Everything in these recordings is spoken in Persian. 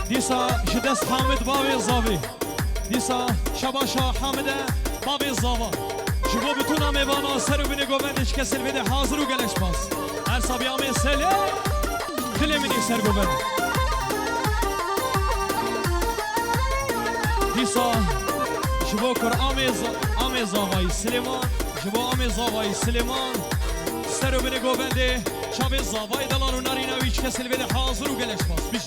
دیسا جدست حامد باوی زاوی دیسا شباشا حامده باوی زاوا شبو بتونا میوانا سر و بینه گوبندش کسل بده حاضر و گلش باز هر سابی آمین سله دل منی سر گوبند دیسا شبو کر آمی زاوی سلیمان شبو آمی زاوی سلیمان سر و بینه گوبنده شبه زاوی دلان و نارینویچ کسل بده حاضر و گلش باز بیش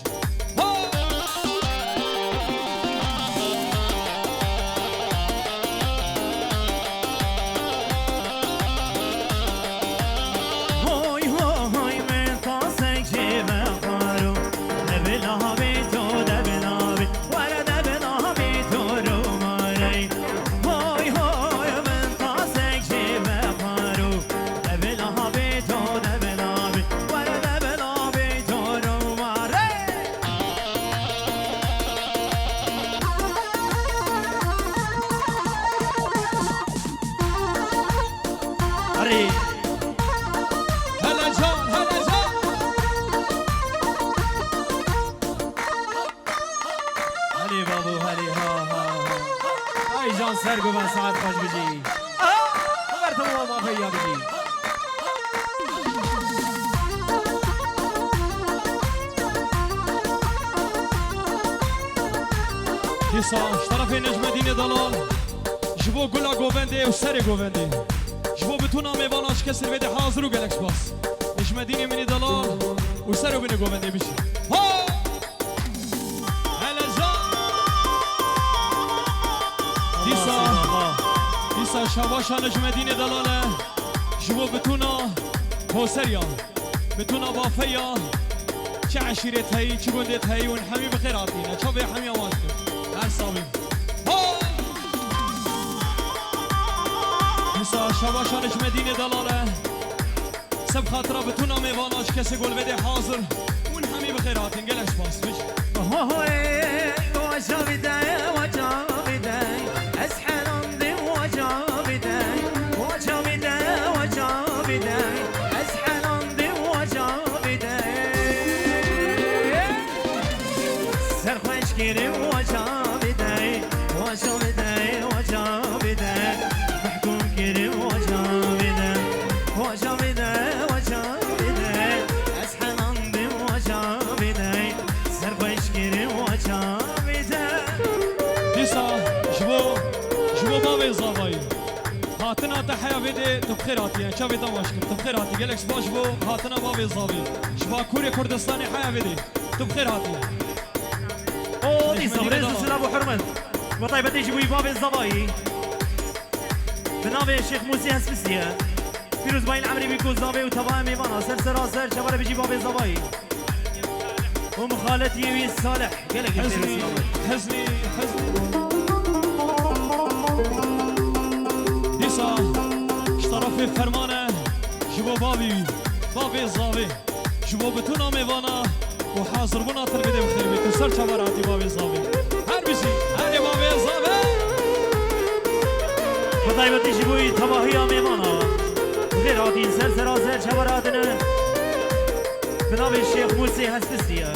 سرگو من ساعت خوش بجی خبر تو ما فیا بجی دیسا طرف نجم دین دلال جبو گلا گوونده و سر گوونده جبو بتونا میواناش کسر بده حاضر و گلکس باس نجم دین منی دلال و سر و بینه گوونده بشی دیسا شباشا نجم دین دلاله جبو بتونا کوسریا بتونا بافیا چه عشیرت هایی چه گندت هایی ون همی بخیر آتینه چه به همی آواز کن هر سامی دیسا شباشا نجم دین دلاله سب خاطره بتونا میواناش کسی گل بده حاضر ون همی بخیر آتین گلش باس بش هاتنا تحيا فيدي تبخيراتي يعني شافي دمشق تبخيراتي قالك شبا شبو هاتنا بابي الزاوي شبا كوريا كردستاني حيا فيدي تبخيراتي اوه دي صبري سلسلة ابو حرمت وطيب بدي جيبوي بابي الزاوي بنافي الشيخ موسي هسبسية فيروز باين عمري بيكون زاوي وتبايا ميمانا سر سر شبارة بيجي بابي الزاوي ومخالتي وي الصالح قالك حزني اشترافي فرمانه جبو بابي الزاوي جبو بتونا ميوانا وحاضر بنا تربيده بخير بيت سر شباراتي بابي الزاوي هر بشي هر بابي الزاوي وطيبتي جبوي تباهيا ميوانا غير عطين سر شباراتنا بنابي الشيخ موسي هسبسية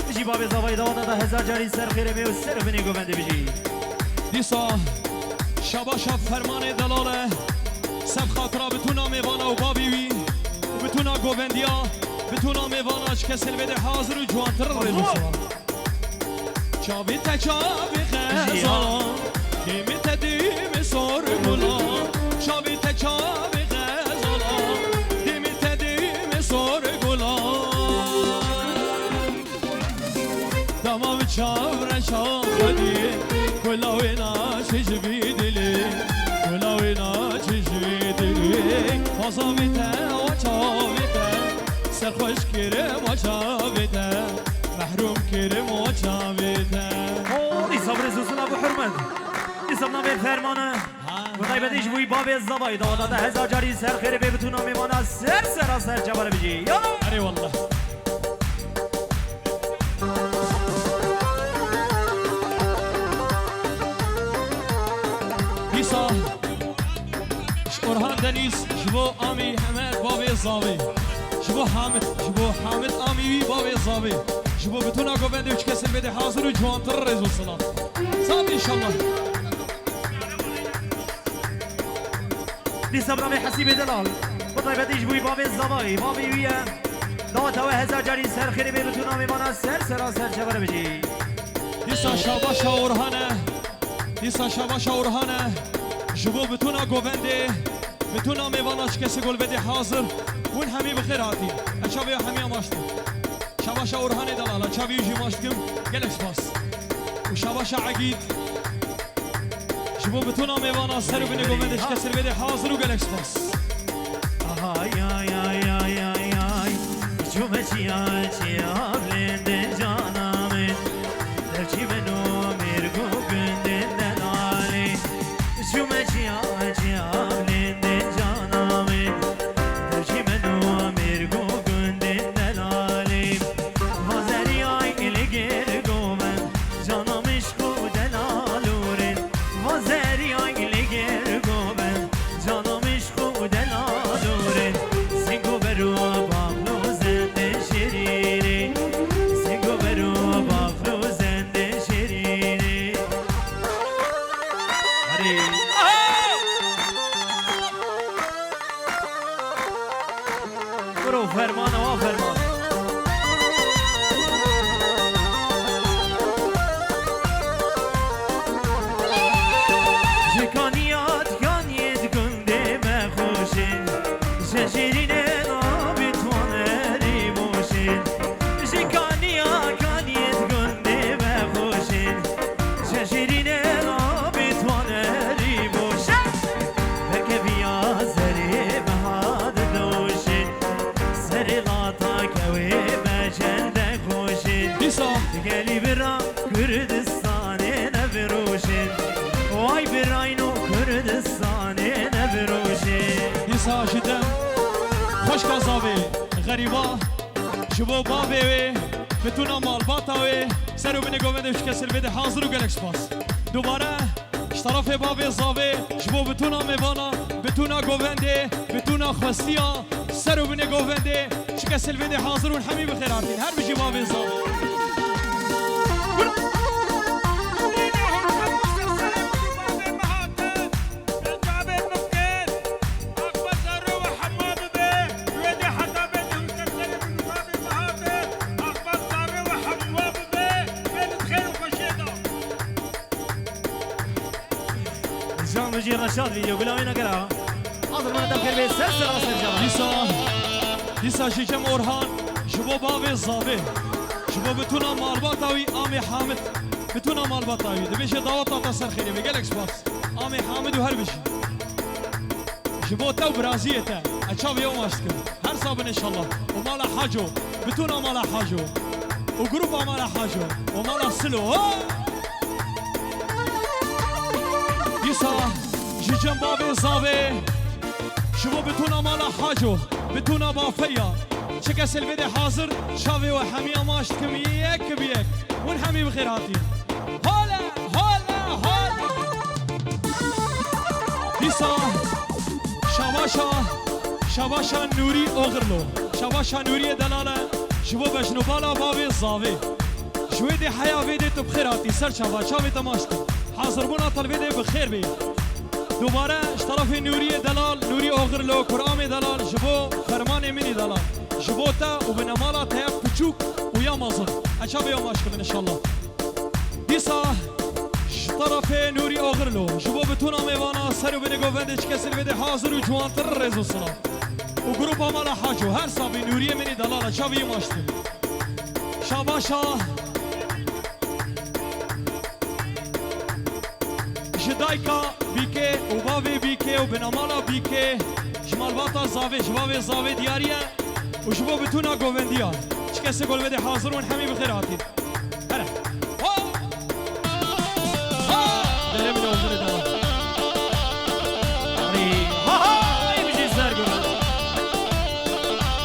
بجي بابي الزاوي دوانا دا هزار جاري سر خير بي والسر بنيقو بندي بجي ديسا شباشا فرمان دلاله سب خاطره بتونا میوانا و بابیوی و بتونا گووندیا بتونا میواناش کسل بده حاضر و جوانتر رجو سوا چاوی تچاوی خزان دیمی تدیم سور گلا چاوی تچاوی خزان دیمی تدیم سور گلا دماغ چاور شاخدی کلاوی ناشش بیدلی کلاوی ناشش مصابته وچاوته سرخوش کرم وچاوته محروم کرم وچاوته اوه صبر زوسون ابو حرمت صبنا به فرمانه خدای بدیش بوی باب الزبای دادا هزار جاری سر خیر به بتونا میمانا سر جبر بجی یالا اری والله دیسا اورهان دنیس جبو آمی حمد بابی زاوی جبو حامد آمیوی بابی زاوی جبو بتونا گوبنده وچ کسل بده حاضر و جوانتر رز و صلاة صاحب انشالله دي صبرامي حسيب دلال بطيبة يجبوي بابي الزباي بابي ويا دعوت هوا هزار جاري سر خيري بيبتونا ميمانا سر شبر بجي دیسا شاباشا اورهانه دیسا شاباشا اورهانه جبو بتونا گوبنده بتونا میواناش کسی گل بده حاضر ون همی بخیر هاتی اچاوی همی اماشتم شاباشا اورهانه دلاله اچاوی جی ماشتم گلش باس و شاباشا عقید جبو بتونا میوانا سر و بینه گوبندش کسی بده حاضر و گلش باس آهای آی آی آی آی آی جمعه چیا چیا بلند جانامه درچی منو میرگو گندن دلالی جمعه چیا چیا بلند جانامه درچی منو میرگو گندن دلالی وزری آی گلگر گومن جانامش کو دلالورن وزری آی گلگر گومن جانامش کو دلالورن سنگو برو باغلو زنده شیرینی سنگو برو باغلو زنده شیرینی هری برو فرمان و فرمان جکانیات کانیت گنده مخوشین ششیرینه آبی توانری موشین جکانیا کانیت گنده مخوشین ششیرینه آبی توانری موشین بکه بیا زری بهاد دوشین سری غاتا کوی بچنده خوشین دیسا گلی برا کردستانه نبروشین وای براینو کردستانه نبروشین دیسا جدم خوش کازاوی غریبا جبو بابی بتونا مال باتاوی سر و بینه گوبندش کسی بده حاضر و گلش باس دوباره طرف باب زاوی جبو بتونا میوانا بتونا گوونده بتونا خوستیا سر و بینه گوونده چکه سلویده حاضر و همی بخیراتین هر بجی باب زاوی جام بجي رشاد فيديو قولوا وين اقرا حاضر ما نذكر به سلسله راس الجامعه دیسا شیشم اورهان جبو باب زاوی جبو بتونا مال باتاوی آمی حامد بتونا مال باتاوی دبیش دعوت تا سر خیلی میگه لکس باس آمی حامد و هر بشی جبو تو برازیه تا اچاو یوم اشکن هر صابن انشالله و مالا حاجو بتونا مالا حاجو و گروپ مالا حاجو و مالا سلو دیسا جیجم باب زاوی جبو بتونا مالا حاجو بتونا بافيا شكا سلفيدي حاضر شافي وحمية ماشت كم يك بيك ونحمي بخيراتي هلا هلا هلا ديسا شباشا نوري أغرلو شباشا نوري دلالة شبو بشنوبالا بابي الزاوي شويدي حياة فيدي بخيراتي سر شافي تماشتي حاضر بونا طلبيدي بخير بي دوباره طرف نوری دلال نوری اغرلو کرام دلال جبو فرمان منی دلال جبو تا و بنمالا تا پچوک و یا مازن اچاب یا ماشکم انشالله دیسا طرف نوری اغرلو جبو بتونا میوانا سر و بنگو وندش کسل بده حاضر و جوانتر رزو سلام و گروپ مالا حاجو هر صابی نوری منی دلال اچاب یا ماشکم شاباشا جدایکا بیکه و باوی بیکه و بنامالا بیکه شمال باتا زاوی جواب زاوی دیاریه و شبو بتونا گووندیا چه کسی گل بده حاضر ون همی بخیر آتی هره داره من اوزن دارم ای بجی سر گل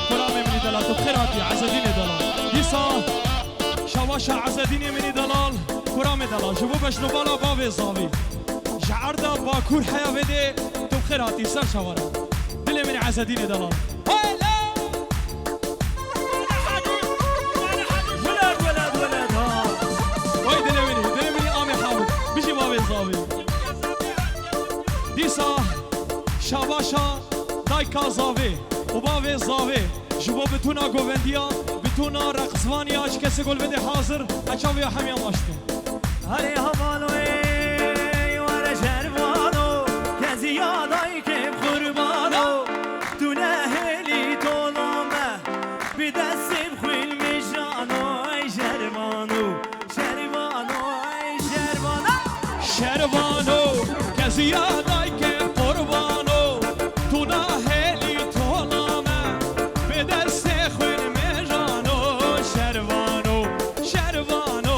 کرام منی دلال تو بخیر آتی عزدین دلال دیسا شواشا عزدین منی دلال کرام دلال شبو بشنو بالا باوی زاوی شعردا باكور حياة بدي تبخيراتي سر شوارع دلي من عزدين دلال هلا بیکا زاوی و باوی زاوی جبو بتونا گووندیا بتونا رقصوانی آج کسی گل بده حاضر اچاوی همیا ماشتن هری هوالوی وار شروانو کسی یادای که قربانو تو نهلی طولامه بی دستیم خویل میشانو ای شروانو شروانو ای شروانو شروانو کسی یادای که قربانو تو نهلی طولامه به دست خوین میجانو شروانو شروانو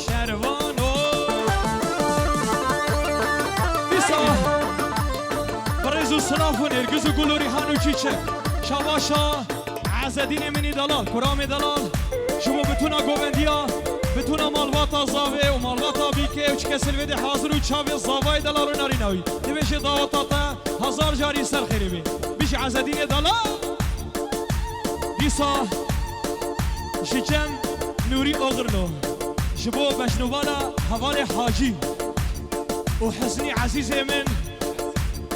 شروانو بیسا برزو سلاف و نرگز و گل و ریحان و چیچه شواشا عزدین منی دلال کرام دلال شما بتونا گووندیا بتونا مالواتا زاوی و مالواتا بیکه و چکه سلویده حاضر و چاوی زاوی دلال و ناریناوی دویش داواتا تا هزار جاری سر خیری بی بیش عزدین دلال بیسا شچم نوری اغرلو شبو بشنوانا حوال حاجی و حسنی عزیز من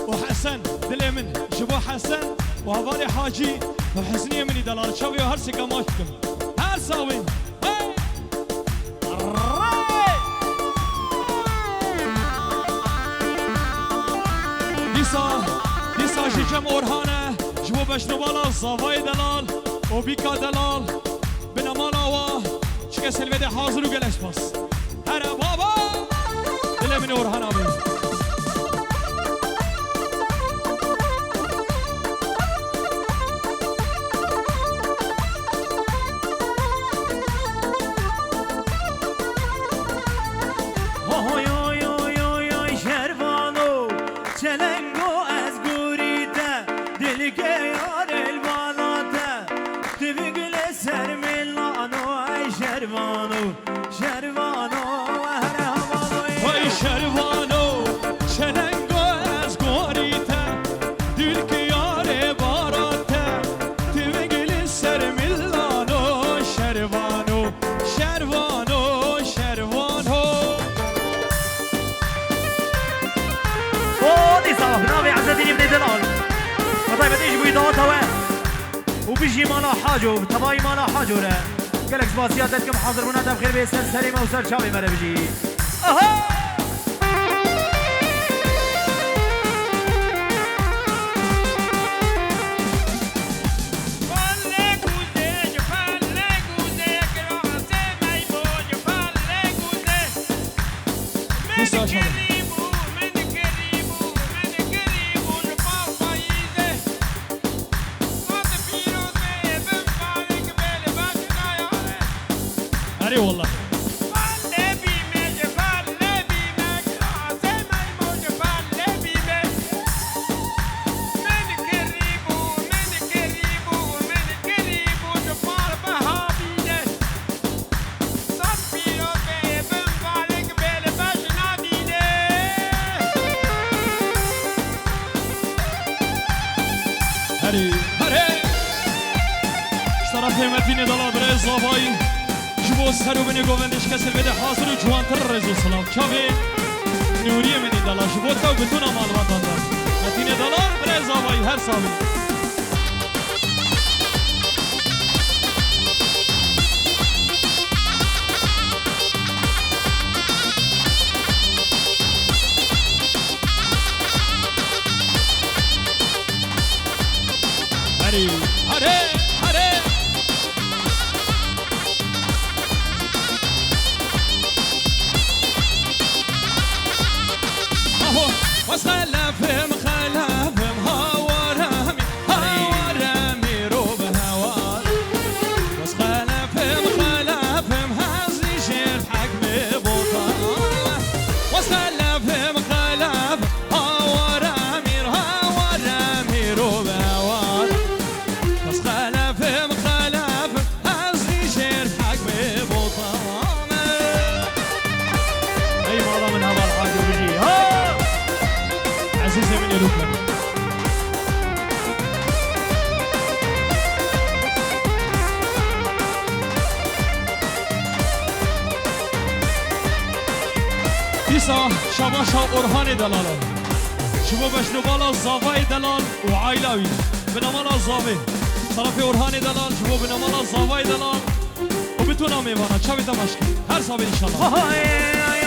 و حسن دل من شبو حسن و حوال حاجی و حسنی منی دلال شاوی و هر سکا ماشتم هر ساوین دیسا شیچم اورهانه جبو بشنوالا زاوای دلال و بیکا دلال بنمال آوا چکه سلویده حاضر و گلش پاس هر بابا دل من اورهانه بی وبيجي مالا حاجو تباي مالا حاجو ره قالك سباسياتكم حاضر منادى بخير بيسر سليمه وسر شاوي مرة بيجي اها أري والله هري هري اشترف متين دلا برز زابای جبو سرو بنی گووندش کسی بده حاضر و جوانتر رزو سلام چاوی نوری منی دلا جبو تو بتونا معلومات دادن متین دلا برز زابای هر ساوی هري هري هري وسلفهم خلفهم هاورامي هاورامي روب هوار وسلفهم خلفهم هزي شير حق ببطال وسلفهم خلف هاورامي هاورامي روب هوار وسلفهم خلف هزي شير حق ببطال اي والله من هذا الحاج بيجي عزيزي من يروكم ديسا شباشا أورهاني دلالا شبو بشنو بالا زاوای دلال و عایلاوی بنامال زاوی طرف اورهان دلال جبو بنامال زاوی دلال و بتونم میوانه چه بیدمش هر سال ان شاء الله آهای